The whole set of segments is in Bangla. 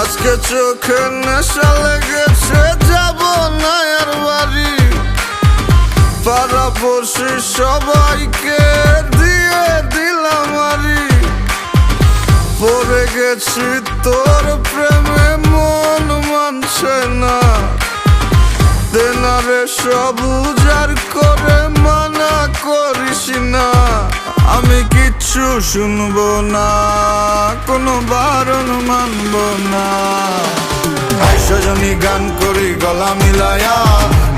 আজকে চোখে নেশা লেগেছে, যাব না আর বাড়ি। পাড়াপড়শি সবাইকে দিয়ে দিলাম আরি। পড়ে গেছি তোর প্রেমে, মন মানছে না। দেনারে সব উজাড় করে মানা করিস না। আমি কিচ্ছু শুনবো না, কোনো বারণ মানব না। সজনী গান করি গলা মিলায়া,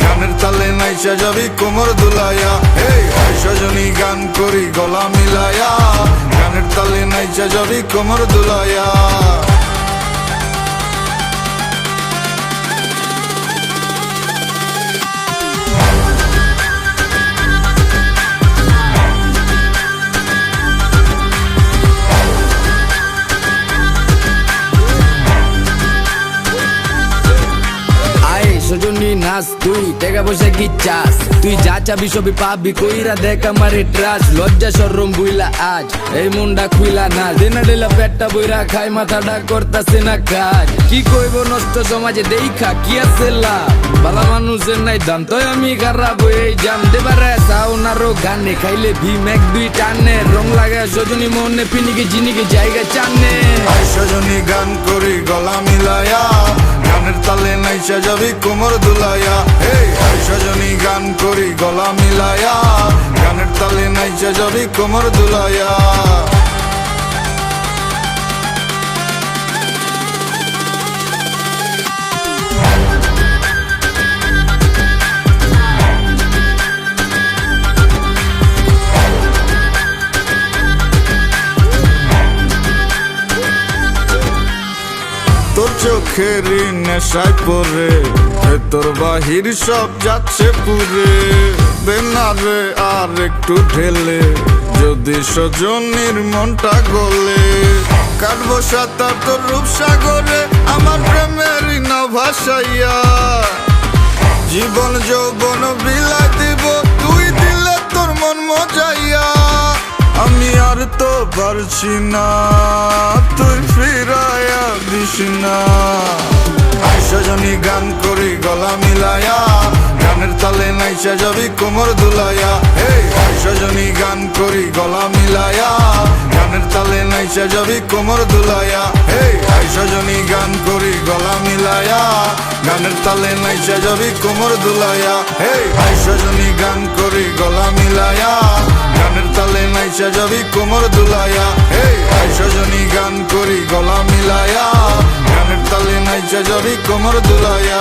গানের তালে নাইচা যাবি কোমর দুলাইয়া। এই সজনী গান করি গলা মিলায়া, গানের তালে নাইচা যাবি কোমর দুলাইয়া। সজনী নাচ, তুই টাকা পয়সা কি চাস? তুই যা চাবি সবই পাবি, কইরা দেখ আমারে ট্রাস। লজ্জা শরম বুইলা আজ এই মুন্ডা খুইলা না। দিনা দিলা পেটটা বইরা খাই, মাথাটা করতাছে না কাজ। কি কইব নষ্ট সমাজে দেখা কি আছে লাভ? বালা মানুষের নাই দাম, তো আমি খারাপ এই জাম। দেবারে সাউনারও গানে খাইলে ভীম এক দুই টানে। রং লাগায় সজনী মনে, পিনিকে জিনিকে জায়গা চানে। সজনী গান করি গলা মিলায়া, গানের তালে নাইচা যাবি কোমর দুলাইয়া। এই সজনী গান করি গলা মিলায়া, গানের তালে নাইচা যাবি কোমর দুলাইয়া। তোর চোখেরই নেশায় পরে তোর বাহির সব যাচ্ছে পুরে। দেনারে আর একটু ঢেলে, যদি সজনীর মনটা গলে। কাটবো সাঁতার তোর রূপসাগরে, আমার প্রেমেরই না ভাসাইয়া। জীবন যৌবন বিলাই দিব, তুই দিলে তোর মন মজাইয়া। আমি আর তো পারছি না, তুই ফিরাইয়া দিস না। সজনী গান করি গলা মিলায়া, গানের তালে নাইচা যাবি কোমর দুলাইয়া। এই সজনী গান করি গলা মিলায়া, গানের তালে নাইচা যাবি কোমর দুলাইয়া। এই সজনী গান করি গলা মিলায়া, গানের তালে নাইচা যাবি কোমর দুলাইয়া। এই সজনী গান করি গলা মিলায়া, গানের তালে নাইচা যাবি কোমর দুলাইয়া। এই সজনী গান করি গলা মিলায়া, গানের তালে নাইচা যাবি কোমর দুলাইয়া।